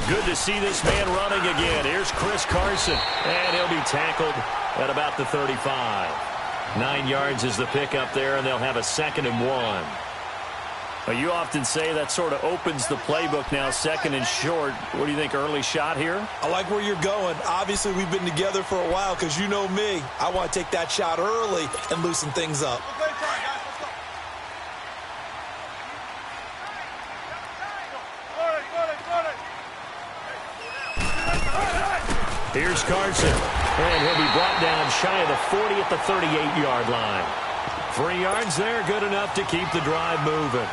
Good to see this man running again. Here's Chris Carson, and he'll be tackled at about the 35. 9 yards is the pickup there, and they'll have a 2nd and 1. Well, you often say that sort of opens the playbook now, 2nd and short. What do you think, early shot here? I like where you're going. Obviously, we've been together for a while because you know me. I want to take that shot early and loosen things up. Here's Carson, and he'll be brought down shy of the 40 at the 38-yard line. 3 yards there, good enough to keep the drive moving.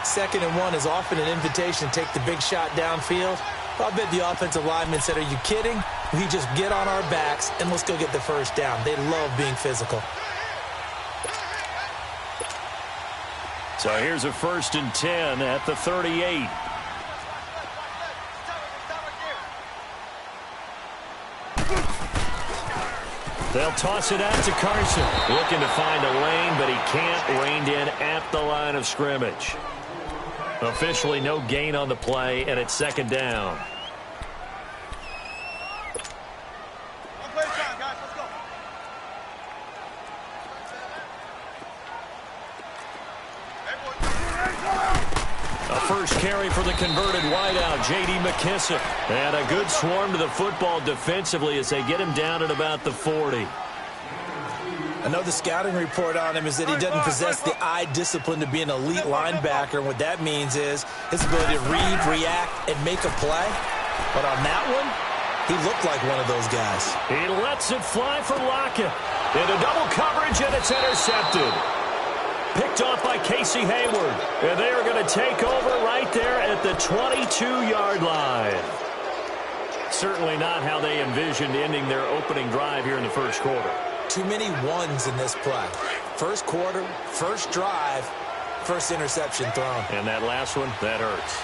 2nd and 1 is often an invitation to take the big shot downfield. I bet the offensive lineman said, are you kidding? We just get on our backs and let's go get the first down. They love being physical. So here's a 1st and 10 at the 38. They'll toss it out to Carson. Looking to find a lane, but he can't. Reined in at the line of scrimmage. Officially no gain on the play, and it's 2nd down. A first carry for the converted wideout, J.D. McKissick. And a good swarm to the football defensively as they get him down at about the 40. Another scouting report on him is that he doesn't possess the eye discipline to be an elite linebacker. And what that means is his ability to read, react, and make a play. But on that one, he looked like one of those guys. He lets it fly for Lockett. Into double coverage, and it's intercepted. Picked off by Casey Hayward. And they are going to take over right there at the 22-yard line. Certainly not how they envisioned ending their opening drive here in the first quarter. Too many ones in this play. First quarter, first drive, first interception thrown. And that last one, that hurts.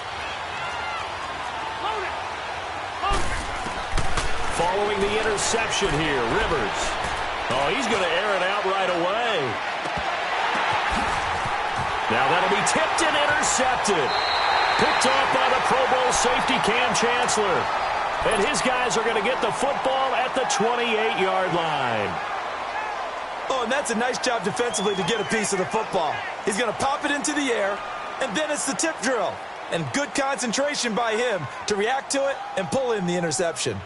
Following the interception here, Rivers. Oh, he's going to air it out right away. Now that'll be tipped and intercepted. Picked off by the Pro Bowl safety Cam Chancellor. And his guys are going to get the football at the 28-yard line. Oh, and that's a nice job defensively to get a piece of the football. He's going to pop it into the air, and then it's the tip drill. And good concentration by him to react to it and pull in the interception.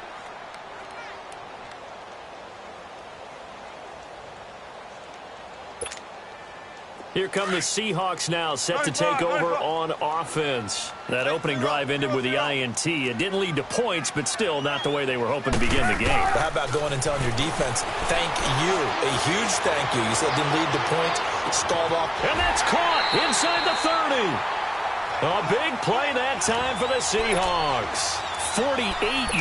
Here come the Seahawks now, set to take over on offense. That opening drive ended with the INT. It didn't lead to points, but still not the way they were hoping to begin the game. But how about going and telling your defense, thank you, a huge thank you. You said it didn't lead to points, stalled off. And that's caught inside the 30. A big play that time for the Seahawks. 48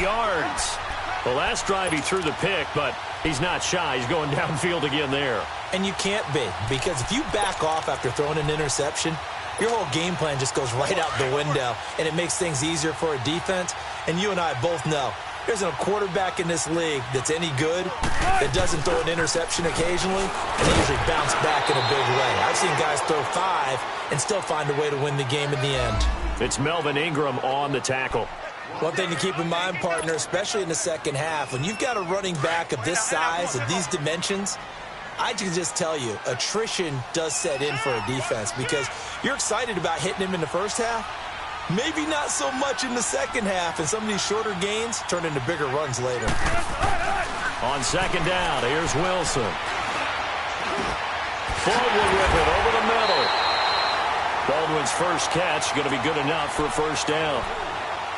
yards. The last drive he threw the pick, but he's not shy. He's going downfield again there. And you can't be, because if you back off after throwing an interception, your whole game plan just goes right out the window, and it makes things easier for a defense. And you and I both know there's a quarterback in this league that's any good that doesn't throw an interception occasionally, and they usually bounce back in a big way. I've seen guys throw 5 and still find a way to win the game in the end. It's Melvin Ingram on the tackle. One thing to keep in mind, partner, especially in the second half, when you've got a running back of this size, of these dimensions, I can just tell you, attrition does set in for a defense because you're excited about hitting him in the first half. Maybe not so much in the second half, and some of these shorter gains turn into bigger runs later. On second down, here's Wilson. Baldwin with it over the middle. Baldwin's first catch going to be good enough for a first down.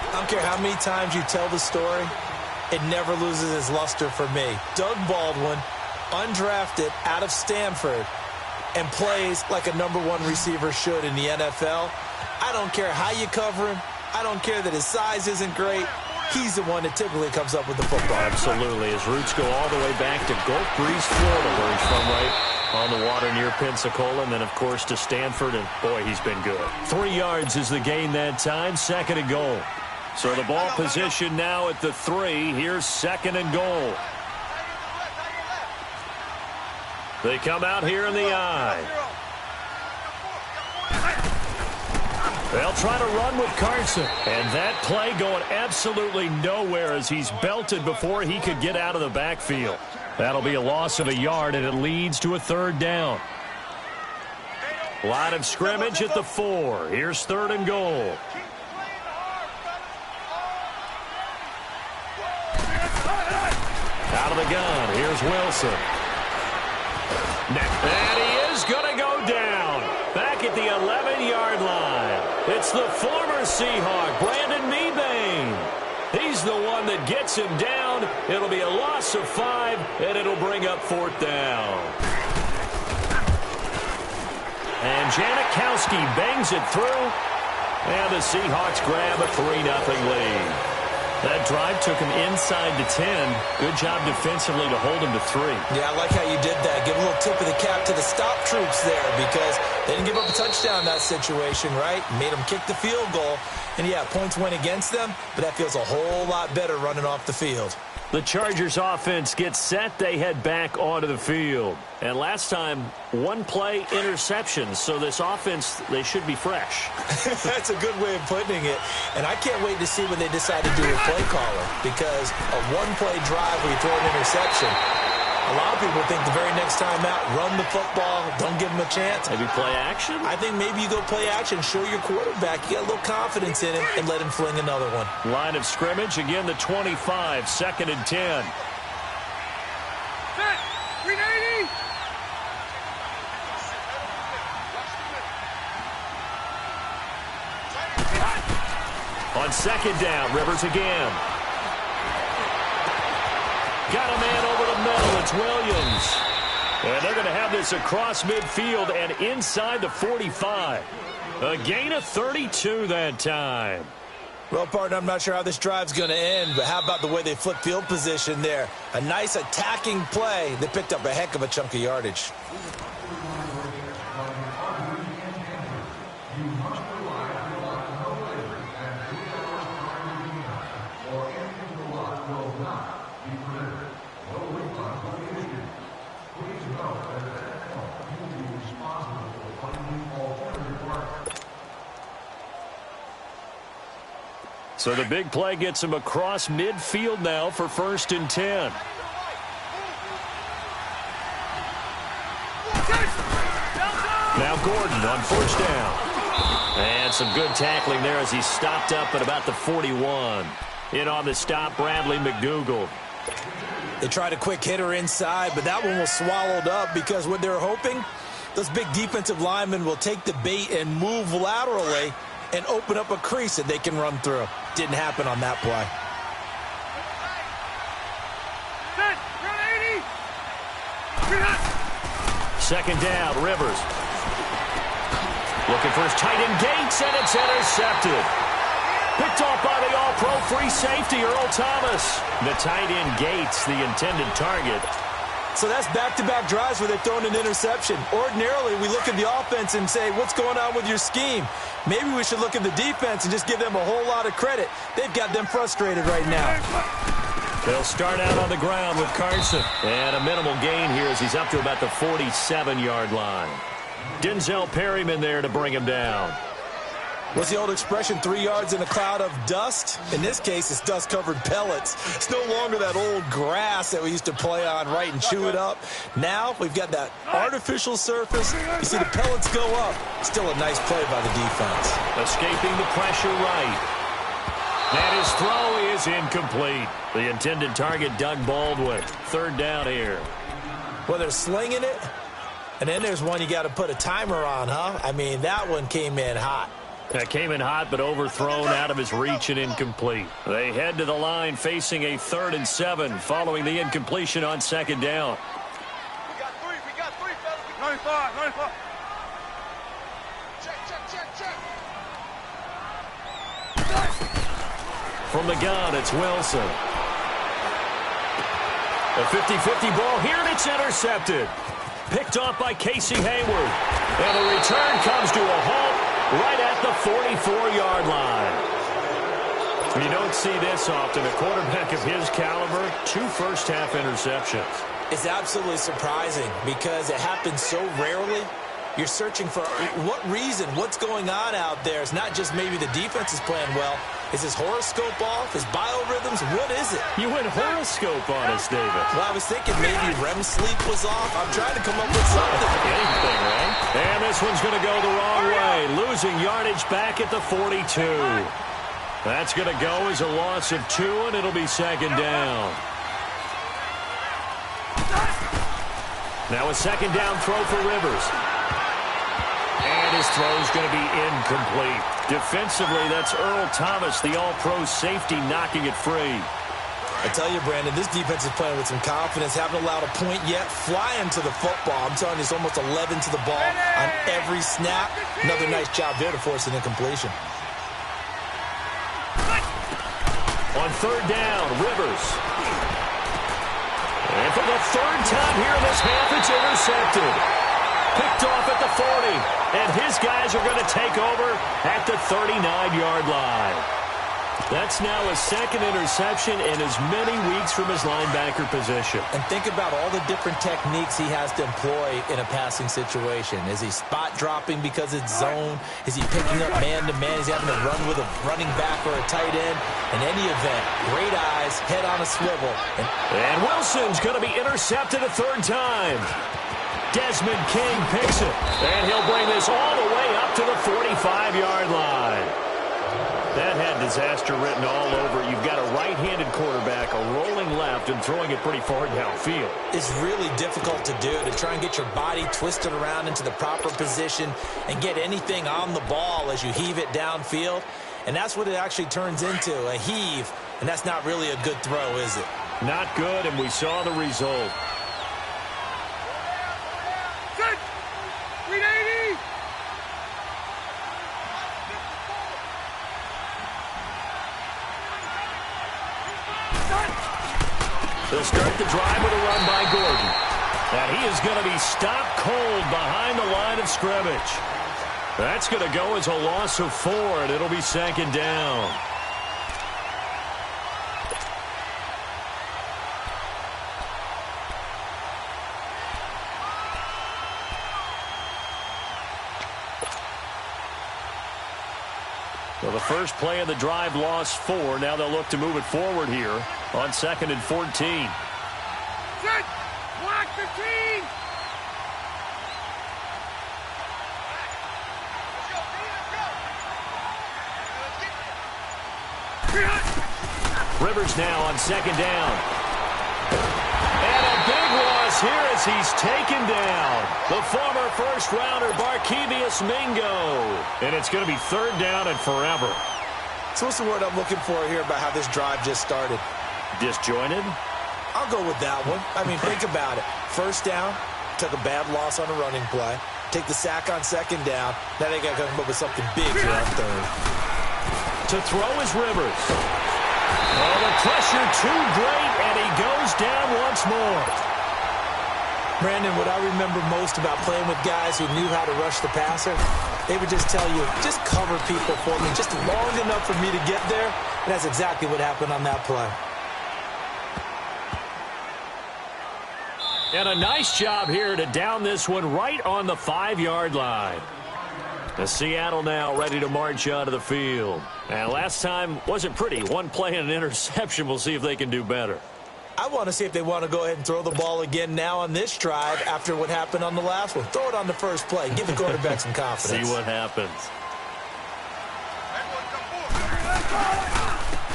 I don't care how many times you tell the story, it never loses its luster for me. Doug Baldwin, undrafted out of Stanford, and plays like a #1 receiver should in the NFL. I don't care how you cover him. I don't care that his size isn't great. He's the one that typically comes up with the football. Absolutely. His roots go all the way back to Gulf Breeze, Florida, where he's from, right on the water near Pensacola, and then, of course, to Stanford, and, boy, he's been good. 3 yards is the gain that time, 2nd and goal. So the ball position now at the 3. Here's 2nd and goal. They come out here in the I. They'll try to run with Carson. And that play going absolutely nowhere as he's belted before he could get out of the backfield. That'll be a loss of a yard, and it leads to a third down. Line of scrimmage at the 4. Here's 3rd and goal. Out of the gun. Here's Wilson. And he is going to go down. Back at the 11-yard line. It's the former Seahawk, Brandon Mebane. He's the one that gets him down. It'll be a loss of 5, and it'll bring up 4th down. And Janikowski bangs it through. And the Seahawks grab a 3-0 lead. That drive took him inside the 10. Good job defensively to hold him to 3. Yeah, I like how you did that. Give a little tip of the cap to the stop troops there because they didn't give up a touchdown in that situation, right? Made them kick the field goal. And, yeah, points went against them, but that feels a whole lot better running off the field. The Chargers offense gets set. They head back onto the field. And last time, 1-play interception. So this offense, they should be fresh. That's a good way of putting it. And I can't wait to see what they decide to do with play caller. Because a 1-play drive where you throw an interception, a lot of people think the very next time out, run the football, don't give them a chance. Maybe play action? I think maybe you go play action, show your quarterback, you got a little confidence in him, and let him fling another one. Line of scrimmage, again the 25, 2nd and 10. Set, 380. On 2nd down, Rivers again. Got a man over the middle. It's Williams. And they're going to have this across midfield and inside the 45. A gain of 32 that time. Well, partner, I'm not sure how this drive's going to end, but how about the way they flip field position there? A nice attacking play. They picked up a heck of a chunk of yardage. So the big play gets him across midfield now for 1st and 10. Now Gordon on 1st down. And some good tackling there as he stopped up at about the 41. In on the stop, Bradley McDougald. They tried a quick hitter inside, but that one was swallowed up because what they're hoping, those big defensive linemen will take the bait and move laterally and open up a crease that they can run through. Didn't happen on that play. Second down, Rivers. Looking for his tight end Gates, and it's intercepted. Picked off by the all-pro free safety, Earl Thomas. The tight end Gates, the intended target. So that's back-to-back drives where they're throwing an interception. Ordinarily, we look at the offense and say, what's going on with your scheme? Maybe we should look at the defense and just give them a whole lot of credit. They've got them frustrated right now. They'll start out on the ground with Carson. And a minimal gain here as he's up to about the 47-yard line. Denzel Perryman there to bring him down. What's the old expression, 3 yards in a cloud of dust? In this case, it's dust-covered pellets. It's no longer that old grass that we used to play on, right, and chew it up. Now we've got that artificial surface. You see the pellets go up. Still a nice play by the defense. Escaping the pressure right. And his throw is incomplete. The intended target, Doug Baldwin. 3rd down here. Well, they're slinging it, and then there's one you got to put a timer on, huh? I mean, that one came in hot. That came in hot, but overthrown out of his reach and incomplete. They head to the line facing a 3rd and 7 following the incompletion on 2nd down. We got three, fellas. 95. Check. From the gun, it's Wilson. A 50-50 ball here, and it's intercepted. Picked off by Casey Hayward. And the return comes to a halt right at the 44-yard line. You don't see this often. A quarterback of his caliber, 2 first-half interceptions. It's absolutely surprising because it happens so rarely. You're searching for what reason, what's going on out there. It's not just maybe the defense is playing well. Is his horoscope off? His biorhythms? What is it? You went horoscope on us, David. Well, I was thinking maybe REM sleep was off. I'm trying to come up with something. Anything, right? And this one's going to go the wrong way. Losing yardage back at the 42. That's going to go as a loss of 2, and it'll be second down. Now a second down throw for Rivers. And his throw's going to be incomplete. Defensively, that's Earl Thomas, the all-pro safety, knocking it free. I tell you, Brandon, this defense is playing with some confidence. Haven't allowed a point yet. Flying to the football. I'm telling you, it's almost 11 to the ball on every snap. Another nice job there to force an incompletion. On third down, Rivers. And for the third time here in this half, it's intercepted. Picked off at the 40. And his guys are going to take over at the 39-yard line. That's now a second interception in as many weeks from his linebacker position. And think about all the different techniques he has to employ in a passing situation. Is he spot dropping because it's zone? Is he picking up man-to-man? Is he having to run with a running back or a tight end? In any event, great eyes, head on a swivel. And Wilson's going to be intercepted a third time. Desmond King picks it. And he'll bring this all the way up to the 45-yard line. That had disaster written all over. You've got a right-handed quarterback, a rolling left, and throwing it pretty far downfield. It's really difficult to do, to try and get your body twisted around into the proper position and get anything on the ball as you heave it downfield. And that's what it actually turns into, a heave. And that's not really a good throw, is it? Not good, and we saw the result. Good. 380. They'll start the drive with a run by Gordon. And he is going to be stopped cold behind the line of scrimmage. That's going to go as a loss of 4, and it'll be second down. Well, the first play of the drive lost 4. Now they'll look to move it forward here on 2nd and 14. Set. Block 15. Rivers now on 2nd down. And a big loss here as he's taken down. The former first-rounder, Barkevious Mingo. And it's going to be 3rd down and forever. So what's the word I'm looking for here about how this drive just started? Disjointed? I'll go with that one. I mean, think about it. First down, took a bad loss on a running play. Take the sack on 2nd down. Now they got to come up with something big here on 3rd. To throw is Rivers. Oh, the pressure too great, and he goes down once more. Brandon, what I remember most about playing with guys who knew how to rush the passer, they would just tell you, just cover people for me, just long enough for me to get there. And that's exactly what happened on that play. And a nice job here to down this one right on the 5-yard line. The Seattle now ready to march onto the field. And last time wasn't pretty. One play and an interception. We'll see if they can do better. I want to see if they want to go ahead and throw the ball again now on this drive after what happened on the last one. Throw it on the first play. Give the quarterback some confidence. See what happens.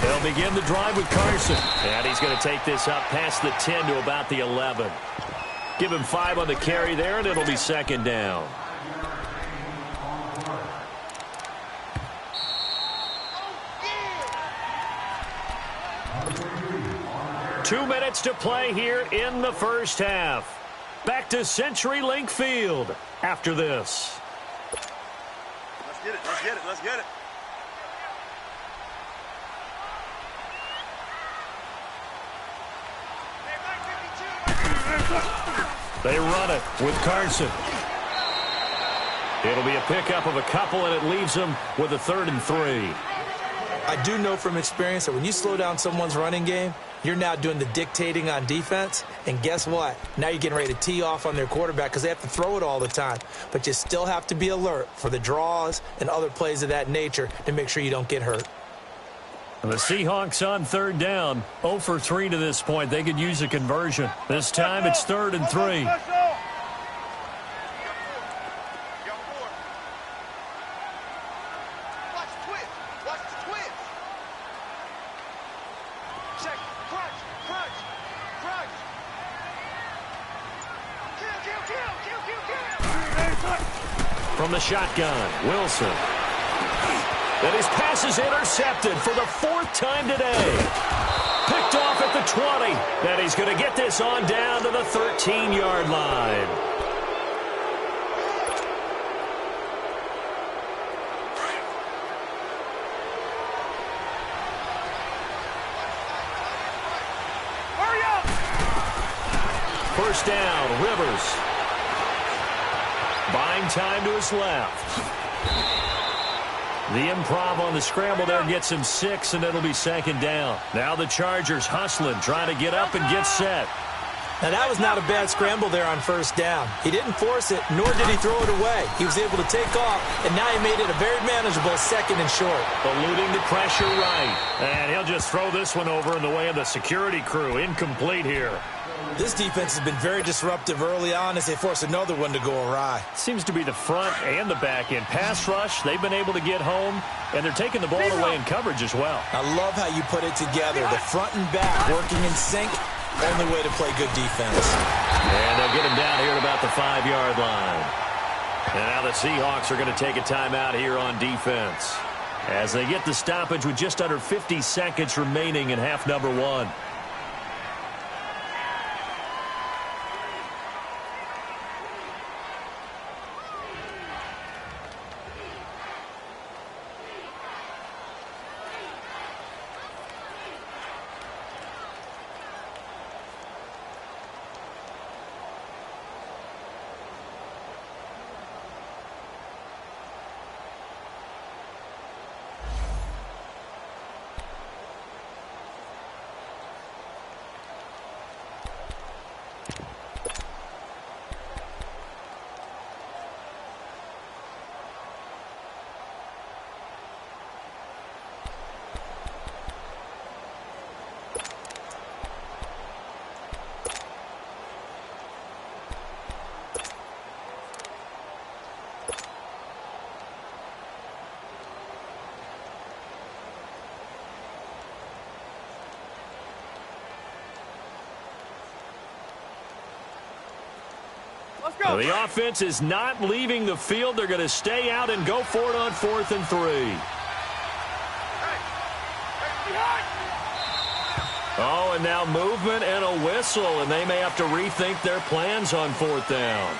They'll begin the drive with Carson. And he's going to take this up past the 10 to about the 11. Give him 5 on the carry there, and it'll be 2nd down. Two minutes to play here in the first half. Back to CenturyLink Field after this. Let's get it. Let's get it. Let's get it. They run it with Carson. It'll be a pickup of a couple, and it leaves them with a 3rd and 3. I do know from experience that when you slow down someone's running game, You're now doing the dictating on defense, and guess what? Now you're getting ready to tee off on their quarterback because they have to throw it all the time. But you still have to be alert for the draws and other plays of that nature to make sure you don't get hurt. The Seahawks on third down, 0 for 3 to this point. They could use a conversion. This time it's 3rd and 3. From the shotgun, Wilson. And his pass is intercepted for the 4th time today. Picked off at the 20. And he's going to get this on down to the 13-yard line. Hurry up! First down, Rivers. Buying time to his left. The improv on the scramble there gets him 6, and it'll be 2nd down. Now the Chargers hustling, trying to get up and get set. Now, that was not a bad scramble there on first down. He didn't force it, nor did he throw it away. He was able to take off, and now he made it a very manageable 2nd and short. Eluding the pressure right. And he'll just throw this one over in the way of the security crew. Incomplete here. This defense has been very disruptive early on as they force another one to go awry. Seems to be the front and the back end. Pass rush, they've been able to get home, and they're taking the ball away in coverage as well. I love how you put it together. The front and back working in sync. Only way to play good defense. And they'll get him down here at about the 5-yard line. And now the Seahawks are going to take a timeout here on defense as they get the stoppage with just under 50 seconds remaining in half number 1. Well, the offense is not leaving the field. They're going to stay out and go for it on 4th and 3. Oh, and now movement and a whistle, and they may have to rethink their plans on 4th down.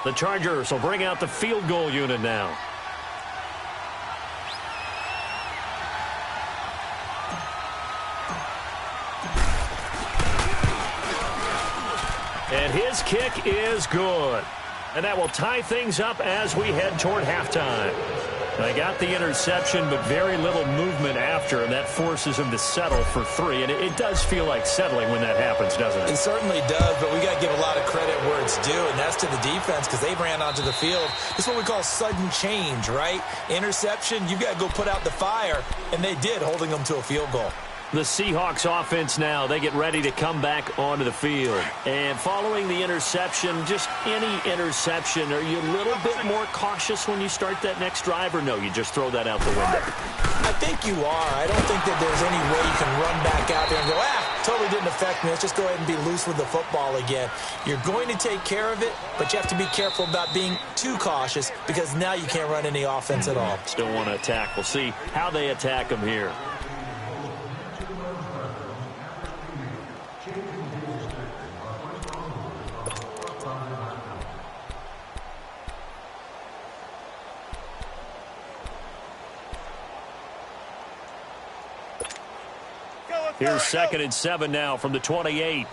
The Chargers will bring out the field goal unit now. And his kick is good. And that will tie things up as we head toward halftime. They got the interception, but very little movement after, and that forces him to settle for 3. And it does feel like settling when that happens, doesn't it? It certainly does, but we got to give a lot of credit where it's due, and that's to the defense because they ran onto the field. This is what we call sudden change, right? Interception, you got to go put out the fire, and they did, holding them to a field goal. The Seahawks offense now, they get ready to come back onto the field. And following the interception, just any interception, are you a little bit more cautious when you start that next drive, or no, you just throw that out the window? I think you are. I don't think that there's any way you can run back out there and go, totally didn't affect me. Let's just go ahead and be loose with the football again. You're going to take care of it, but you have to be careful about being too cautious because now you can't run any offense at all. Still want to attack. We'll see how they attack them here. Here's 2nd and 7 now from the 28.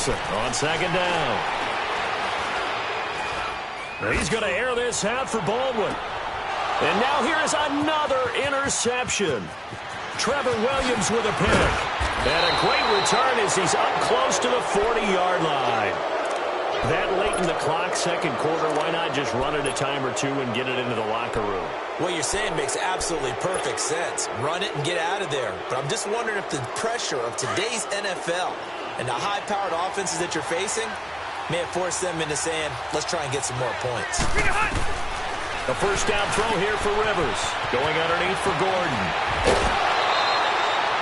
Wilson on second down. He's going to air this out for Baldwin. And now here is another interception. Trevor Williams with a pick. And a great return as he's up close to the 40-yard line. That late in the clock, second quarter, why not just run it a time or two and get it into the locker room? What you're saying makes absolutely perfect sense. Run it and get out of there. But I'm just wondering if the pressure of today's NFL and the high-powered offenses that you're facing may have forced them into saying, let's try and get some more points. A first down throw here for Rivers. Going underneath for Gordon.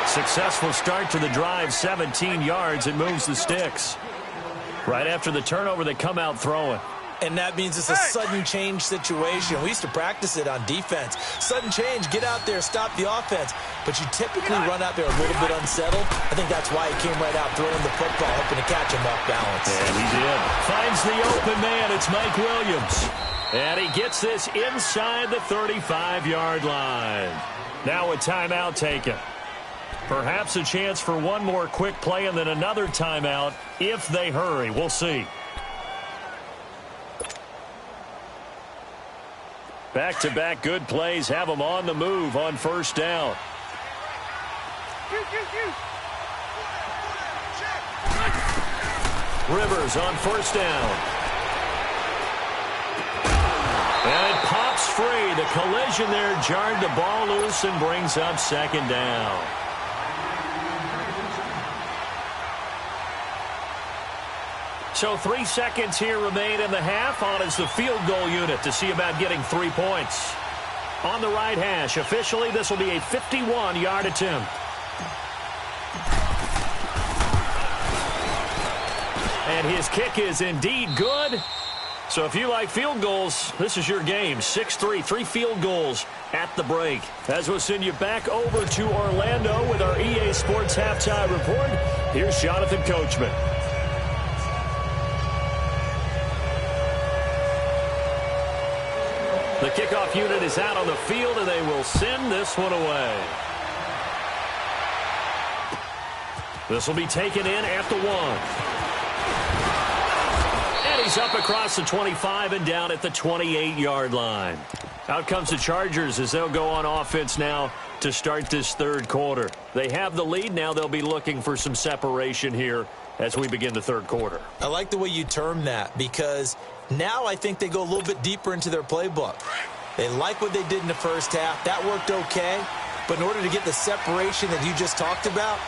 Successful start to the drive, 17 yards. It moves the sticks. Right after the turnover, they come out throwing. And that means it's a sudden change situation. We used to practice it on defense. Sudden change, get out there, stop the offense. But you typically run out there a little bit unsettled. I think that's why he came right out throwing the football, hoping to catch him off balance. And he did. Finds the open man. It's Mike Williams. And he gets this inside the 35-yard line. Now a timeout taken. Perhaps a chance for one more quick play and then another timeout if they hurry. We'll see. Back-to-back good plays have them on the move on first down. Rivers on first down. And it pops free. The collision there jarred the ball loose and brings up second down. So 3 seconds here remain in the half. On is the field goal unit to see about getting 3 points. On the right hash, officially this will be a 51-yard attempt. And his kick is indeed good. So if you like field goals, this is your game. 6-3, 3 field goals at the break. As we'll send you back over to Orlando with our EA Sports Halftime Report, here's Jonathan Coachman. The kickoff unit is out on the field, and they will send this one away. This will be taken in at the 1. And he's up across the 25 and down at the 28-yard line. Out comes the Chargers as they'll go on offense now to start this third quarter. They have the lead. Now they'll be looking for some separation here as we begin the third quarter. I like the way you term that because now I think they go a little bit deeper into their playbook. They like what they did in the first half. That worked okay. But in order to get the separation that you just talked about,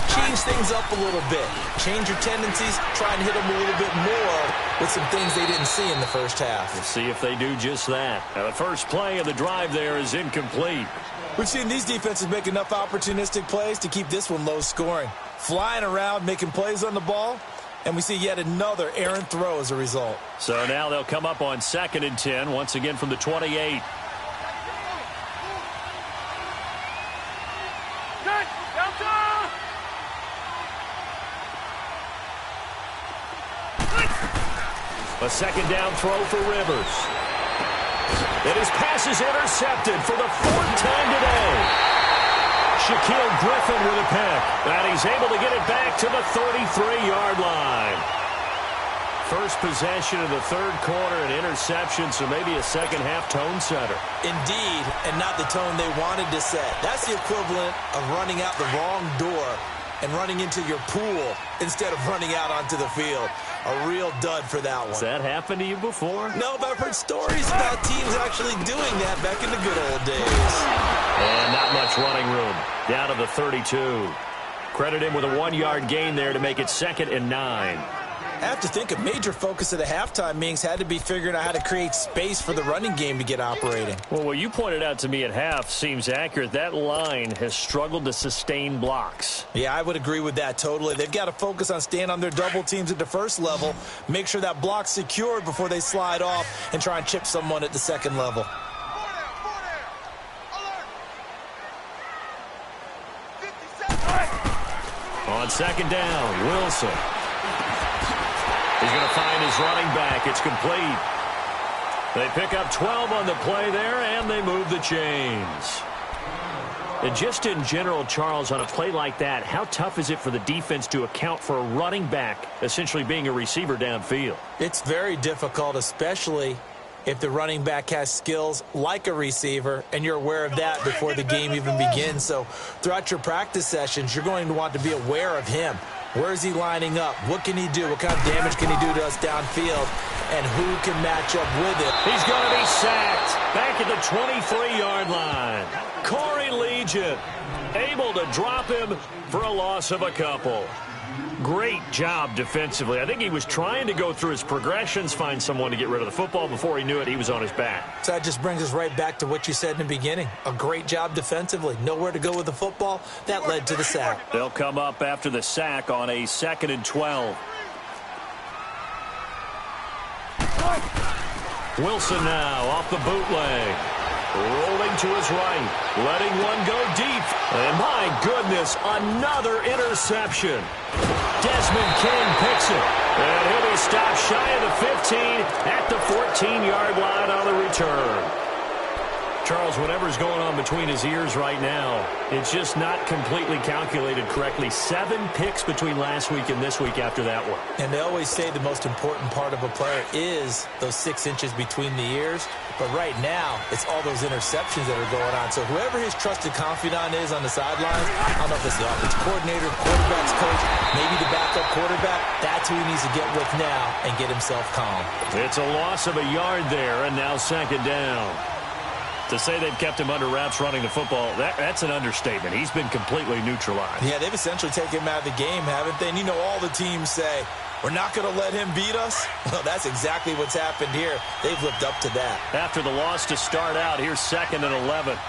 change things up a little bit. Change your tendencies. Try and hit them a little bit more with some things they didn't see in the first half. We'll see if they do just that. Now, the first play of the drive there is incomplete. We've seen these defenses make enough opportunistic plays to keep this one low scoring. Flying around, making plays on the ball, and we see yet another errant throw as a result. So now they'll come up on 2nd and 10, once again from the 28. A second down throw for Rivers. And his pass is intercepted for the 4th time today. Shaquille Griffin with a pick. And he's able to get it back to the 33-yard line. First possession of the third quarter, an interception, so maybe a second-half tone setter. Indeed, and not the tone they wanted to set. That's the equivalent of running out the wrong door and running into your pool instead of running out onto the field. A real dud for that one. Has that happened to you before? No, but I've heard stories about teams actually doing that back in the good old days. And not much running room. Down to the 32. Credit him with a 1-yard gain there to make it 2nd and 9. I have to think a major focus of the halftime meetings had to be figuring out how to create space for the running game to get operating. Well, what you pointed out to me at half seems accurate. That line has struggled to sustain blocks. Yeah, I would agree with that totally. They've got to focus on staying on their double teams at the first level, make sure that block's secured before they slide off and try and chip someone at the second level. On 2nd down, Wilson. He's going to find his running back. It's complete. They pick up 12 on the play there, and they move the chains. And just in general, Charles, on a play like that, how tough is it for the defense to account for a running back essentially being a receiver downfield? It's very difficult, especially if the running back has skills like a receiver, and you're aware of that before the game even begins. So throughout your practice sessions, you're going to want to be aware of him. Where is he lining up? What can he do? What kind of damage can he do to us downfield? And who can match up with it? He's going to be sacked back at the 23-yard line. Corey Legion able to drop him for a loss of a couple. Great job defensively. I think he was trying to go through his progressions, find someone to get rid of the football. Before he knew it, he was on his back. So that just brings us right back to what you said in the beginning. A great job defensively. Nowhere to go with the football. That led to the sack. They'll come up after the sack on a 2nd and 12. Wilson now off the bootleg. Rolling to his right. Letting one go deep. And my goodness, another interception. Desmond King picks it. And he'll be stopped shy of the 15 at the 14-yard line on the return. Charles, whatever's going on between his ears right now, it's just not completely calculated correctly. 7 picks between last week and this week after that one. And they always say the most important part of a player is those 6 inches between the ears. But right now, it's all those interceptions that are going on. So whoever his trusted confidant is on the sidelines, I don't know if it's the offensive coordinator, quarterback's coach, maybe the backup quarterback, that's who he needs to get with now and get himself calm. It's a loss of a yard there, and now 2nd down. To say they've kept him under wraps running the football, that's an understatement. He's been completely neutralized. Yeah, they've essentially taken him out of the game, haven't they? And you know all the teams say, we're not going to let him beat us. Well, that's exactly what's happened here. They've lived up to that. After the loss to start out, here's 2nd and 11.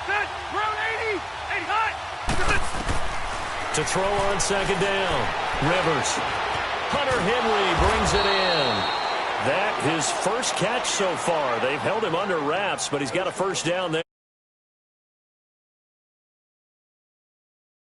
Set. Round 80. 80 hot. To throw on 2nd down. Rivers. Hunter Henry brings it in. That his first catch so far. They've held him under wraps, but he's got a first down there.